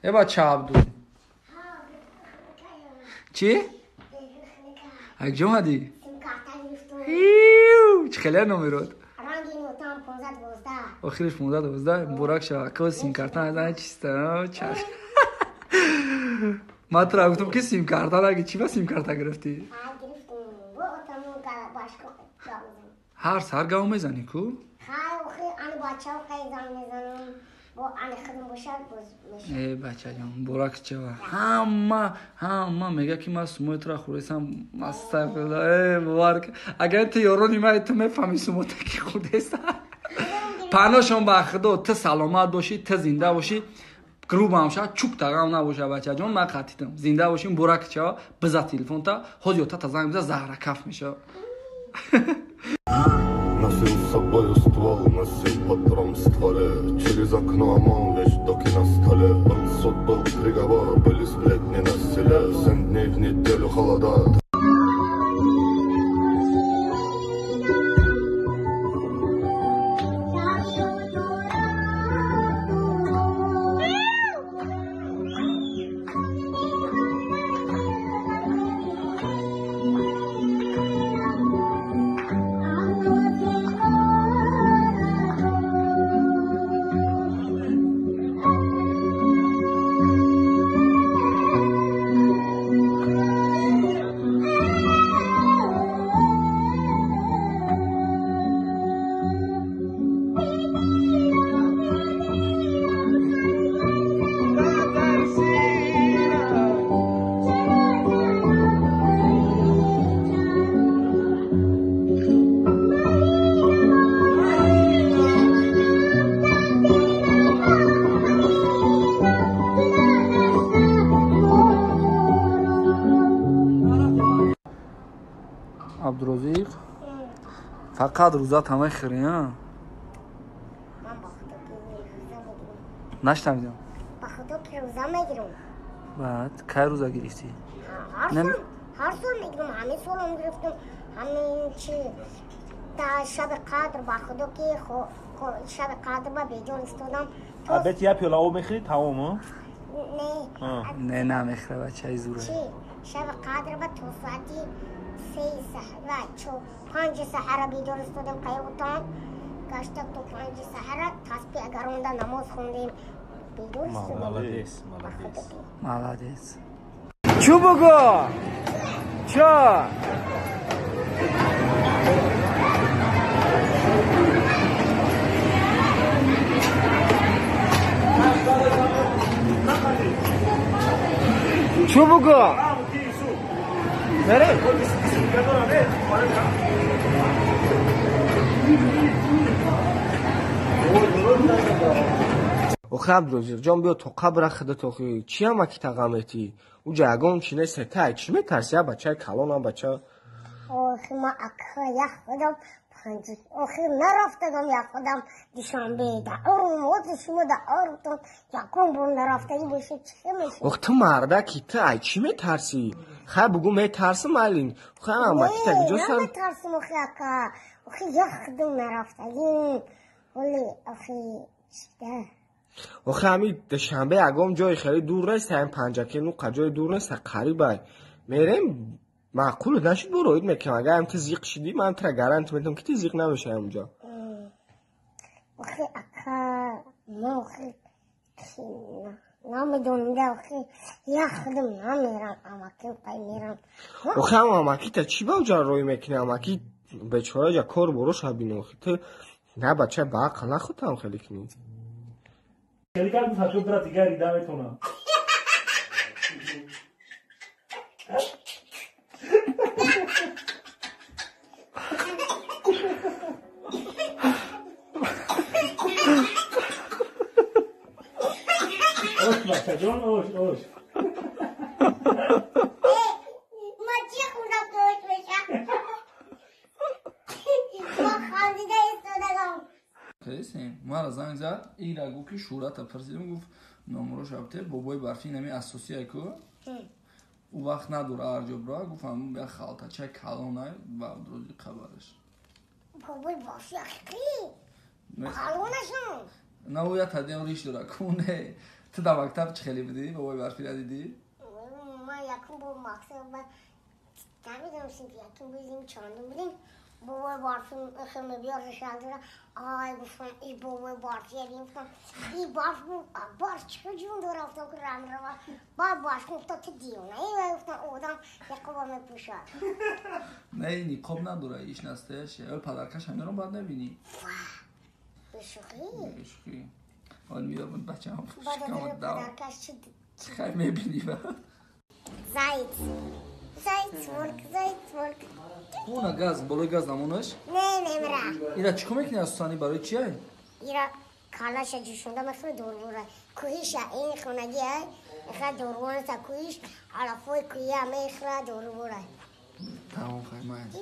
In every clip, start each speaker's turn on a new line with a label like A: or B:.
A: ای بچه عبدو چی؟ اگه جا اومدی؟ چه خیلی نمیرود؟ آخرش 15 براک شد که سیم کارتان از این چیسته چش ما تو گفتم که سیم کارتان اگه چی با سیم کارت گرفتی؟ هر سر گام میزنی کو؟ ای بچه جان براک چه همه میگه که من سموت را خوریسم مستقل ای بارک اگر تو یارو نیمه تو میفهمی سموت که خودست پناشون با خدا تو سلامت باشی تو زنده باشی گروه هم شد چوک تاقام نباشه بچه جان من قطیتم زنده باشیم براک چه بزا تلفن تا خود یوتا تا زنگ بزا زهره کف میشه
B: Носи с собою ствол, носи патрон в стволе. Через окно ОМОН, вещдоки на столе. Был суд, был приговор, были сплетни на селе. 7 дней в неделю холода.
A: عبدالرزیق فقط روزات همه خیلی ها نشتم
C: با خدا که روزا میگیرم
A: بعد که روزا گرفتی؟
C: هر سال میگیرم همین سال هم گرفتم همین چی تا شب قدر با خدا که شب قدر با بیجان استادم
D: البته یه پیاله آب میخوری تمام ها؟
A: نه نمیخوره بچه ای زوره
C: چی شب قدر با تو ساعتی 3 سحر 5 سحر بیدار استادم قیوتان گشتک تو 5 سحر تسبیح گرونده نماز خوندیم بیدار استادم
A: مالادیس چو بگو چو چو بگو بره
E: آخه عبدالرزیق جان بیا تو قبر خودت آخه چی هم اکی تقامتی او جاگون چینه سته چی میترسی ها بچه کلان هم بچه
C: آخه ما اکا یک خودم آخه نرفتگم یک خودم دیشنبه دعارم و شما دعارتون یکم بر نرفتگی باشه چه میشه
E: آخه تو مرده کی تو چی میترسی خیلی بگو میترسم الین آخه هم اکی تگی جا سر
C: نه نمیترسم آخه اکا آخه یک خودم نرفتگیم ولی آخه چیده
E: آخه همین دوشنبه اگام جای خیلی دور نیست همین 5 کیلومتر جای دور نیست قریبه میریم معقول نشد بروید میکنم اگر هم تو زیق شدی من ترا گارانتی میدم که تو زیق نمیشه اونجا
C: آخه اکا ما آخه نمیدونم آخه یک خودم نمیرم اماکی پای میرم
E: آخه هم اماکی تا چی با اونجا روی میکنه اماکی بیچاره جا کار برو شبینه آخه تو نه بچه باقل نخود هم خیلی کنید
D: خیلی کار میفته برا دیگری دمتونم اوش بچه جان اوش
C: ما چی خوندم که اوش بشم ما خانده ایستادگم
A: خیلی مرا زنگ زد این را گو که شورت پرسیدم گفت نمرو شبته بابای برفی نمی اساسی اکو او وقت نداره ارجاب را گفتم بیا خالتا چه کلانه و عبدالرزیق خبرش
C: بابای برفی اخی کلانشون
A: نه او یا تدیم ریش داره کونه تو در مکتب چه خیلی بودی؟ بابای برفی ندیدی؟
C: من یکم با مکتب نمیدونم که یکم بودیم چندم بودیم بابای برفی خیلی بیارش دارم آی گفتم ای بابای برفی گفتم ای برف برف چه جون داره افتاد که رم رو باید برف افتاد تو دیونه ای گفتم آدم یکم میپوشد
A: نه نیقاب نداره ایش نستش اول پدرکش همین رو باید نبینی
C: بشوخی
A: آن میاد بود بچه هم
C: بعد پدرکش چی
A: خیلی میبینی با
C: زایت ولک
A: اون گاز بالای گاز نمونش
C: نه نمیره
A: اینا چیکار میکنی از سانی برای چیه؟
C: ایرا کالاش جوشونده مثل دوربوره کویش این خونگی های اخواه دوربوره تا کویش علافوی کویی همه اخواه دوربوره
A: تمام خیلی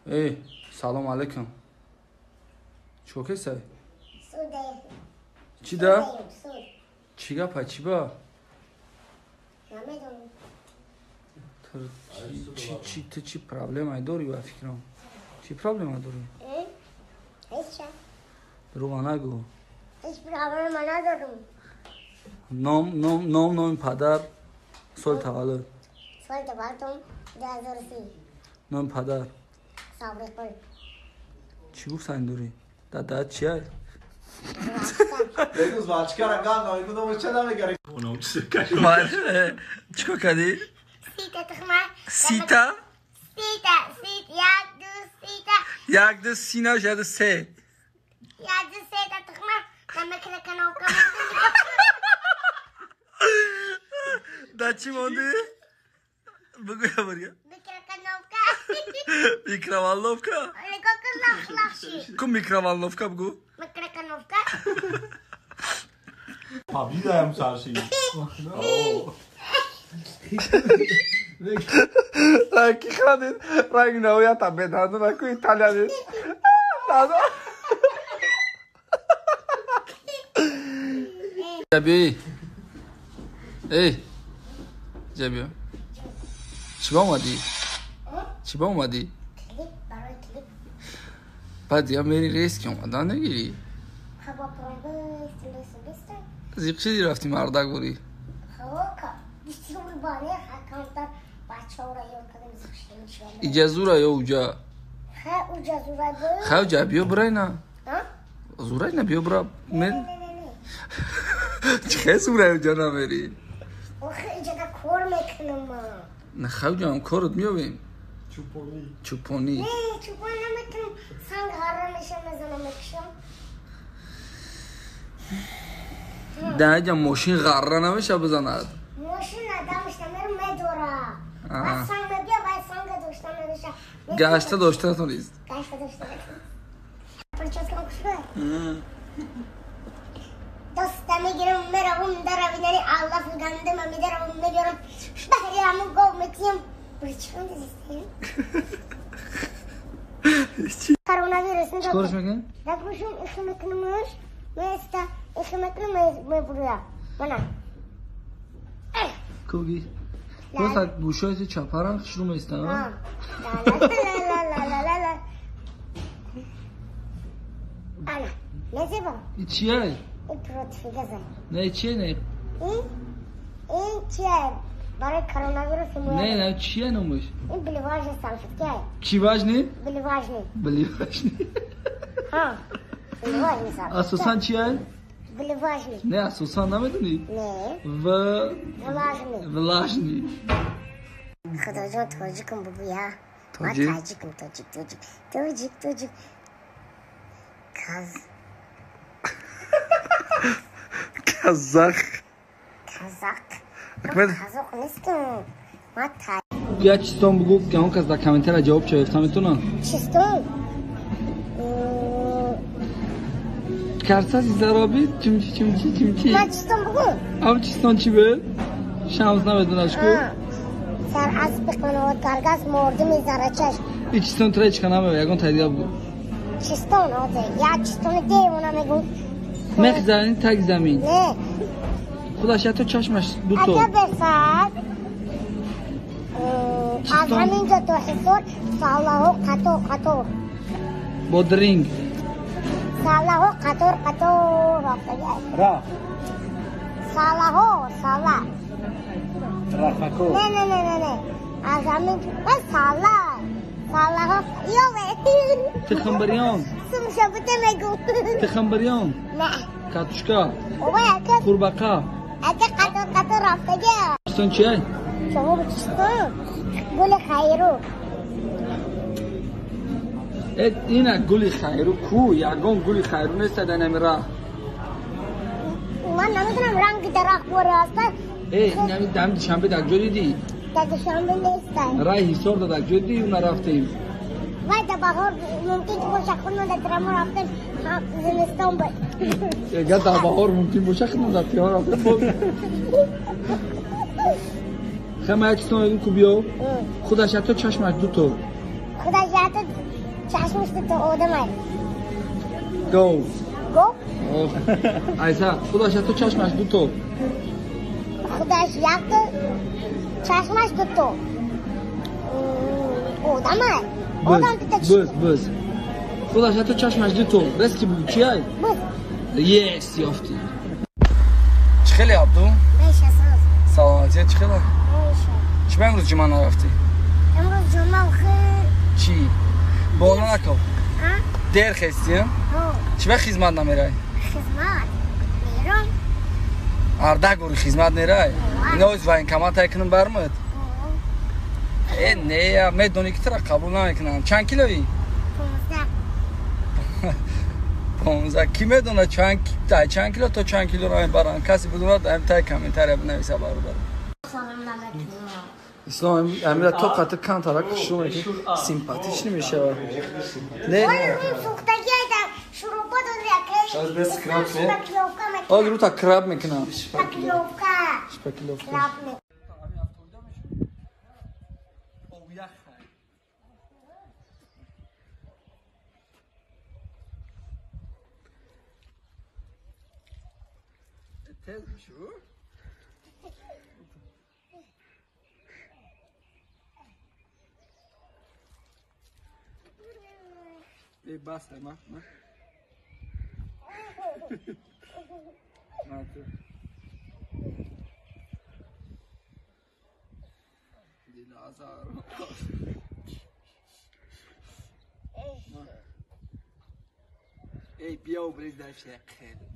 A: ای سلام علیکم چوکه سای؟
C: سوده
A: چی ده؟
C: سود
A: چی گپه چی با؟
C: نمیدونم
A: چی پرابلم های داری با فکرم؟ چی پرابلم های داری؟
C: هیچ چه؟
A: برو نگو
C: هیچ پرابلم من ندارم
A: نام پدر سال تولد
C: سال تولدم 2030
A: نام پدر
C: صبری کن
A: چی گفت این داری؟ داد چیه؟
E: بگوز بچه رنگان نمیدونم اون چه نمیگره اونم چیزی کشم
A: چیکار کردی؟
C: سیتا تخمه
A: سیتا؟
C: یک دو سیتا
A: یک دو سینا شده سه
C: یک دو سیتا تخمه نمکره کنو کمه
A: دا چی مانده؟ بگو یا بریا
C: میکره کنو که
A: میکروالوفکا
C: لگو که لخشی
A: کم میکروالوفکا بگو
C: میکره کنو که
D: پابلی دایم سرشی
A: کی خردید رنگ نویت هم بدهدو نکو ایتالیانی جبی ای جبی چی با اومدی؟ چی با اومدی؟
C: کلیپ برای کلیپ
A: بعد یا میری ریس که اومدن نگیری؟
C: هوا پرنده سلسته
A: زیق چیزی رفتی مردک بوری؟
C: هوا که بیشتر بانه حکامتر بچه ها را یاد کدیم زخشتیم شده
A: ایجا زورا یا اوجا؟
C: خیلی اوجا زوره بود
A: خیلی اوجا بیو برای نه؟
C: ها؟
A: زورای نه بیو برا
C: نه
A: چه زورای اوجا نمیری؟
C: آخه اینجا که کار میکنم ما
A: نه خیلی اوجا هم کارت میابیم چوپونی
C: نه چوبان نمیکنم سنگ هره میشم مزنم میکشم
A: ده جا ماشین غره نمیشه بزند
C: ماشین ندمشتم میرم میدوره بس سنگ بیا باید سنگ داشتم نمیشه
A: گشته داشته تو نیست
C: گشته داشته پرچاز کنم کشبه دسته میگیرم میروم در ویدنی الله فلگنده من میدارم میگیرم بحری همون گو میتیم برچکم دیستیم کرونا ویروس
A: چیکارش میکنی؟
C: نگوشم ایخی میکنمش میسته ایخی میکنم میبرویم منم
A: کوگی دوست گوشایت چپرم شروع میستن ها؟
C: لا انا نزیبا
A: این چیه؟
C: این پروتفیگزه
A: نه چیه نه؟
C: این چیه برای کرونا ویروس
A: نه چیه نموش؟
C: این بلیواژ سالفتگه
A: کی واجنی؟
C: بلیواژ
A: بلیواجنی
C: ها بلیواژ میسال
A: اساسا چیه؟
C: بلیواژ
A: نه اساسا نمیدونی؟
C: نه
A: و
C: ولاژ
A: ولاجنی
C: خدا جان تاجیکم بگویا
A: تاجیک؟
C: تاجیک
A: کازاخ
C: کازاق نیستم ما
A: بیا چیستان بگو که اون کس در کامنتر جواب چه افتم میتونن
C: چیستان
A: کرسا زرابی چمچی
C: ما چیستان بگو
A: هم چیستان چی به؟ شمس نمیدونش کو
C: سر از بکنه و کارگاز مرده میذاره چشم
A: این چیستان تره چکا نمیده یکان تایدیا بگو
C: چیستان آده یا چیستان دیه اونا میگو
A: مخ زمین تک زمین
C: نه
A: خدا شاید تو چشمش دو تو
C: اگه برسد از همینجا تو حصور ساله و قطور
A: با درینگ
C: ساله و قطور
A: را
C: ساله ها ساله
D: رفکو
C: نه از همین بس ساله ها یا
A: تخمبریان
C: سمشه بوده میگو
A: تخمبریان
C: نه
A: کاتوشکا
C: اوه اگه
A: قورباغه
C: قطر رفتگه
A: چیستون چیه
C: شما بچستان گل خیرو
A: اینا گلی خیرو کو یگان گلی خیرو نیست در نمیره
C: من نمیدونم رنگ درخت بوره هستن
A: نمی دم دوشنبه در کجا دیدی
C: در دوشنبه نیستن
A: رای حصار در کجا دیدی اون رفتیم
C: وای در بهار ممکن که باشه خودمون در ترمون رفتن زمستان بود
A: اگر در بهار ممکن باشه خودمون در تیار رفتیم خیلی یک چیستان ایدون کو بیاو خودش حتی چشمش دو تا
C: خودش حتی چشمش تو آدمه
A: گو
C: گفت
A: ایسا خودش حتی چشمش دو تا
C: خودش یک تو چشمش دو تا آدمه
A: بز خودش حتی چشمش دو تا رس که بگو چی های؟ یس یافتی چی خیلی عبدو؟
C: میشه ساز
A: سلامتیه چی خیلی؟
C: میشه
A: چی به امروز جمعه نرفتی؟
C: امروز جمعه خیلی
A: چی؟ بالا نکن دیر خیستی هم؟ چی به خیزمت نمیره؟
C: خدمت میرم
A: ارده گوری خیزمت نیره؟ اینا از وین کمات ایکنم برمید؟ نه میدونی که ترا قبول نمیکنم چند کیلویی؟ 15 کی میدونه چند کیلو تا چند کیلو رو میبرن کسی بدونه دایم تای کامنتاری بنویسه برادر اسلام امیر تو قطع کن تا شو سیمپاتیش نمیشه نه
C: اون سوختگی ایدم شروع بود
A: از بس کراب آل رو تا کراب میکنم
C: شپکلوفکا
A: تز میشو ای بس ما دل آزار ای بیا و بریز در شکل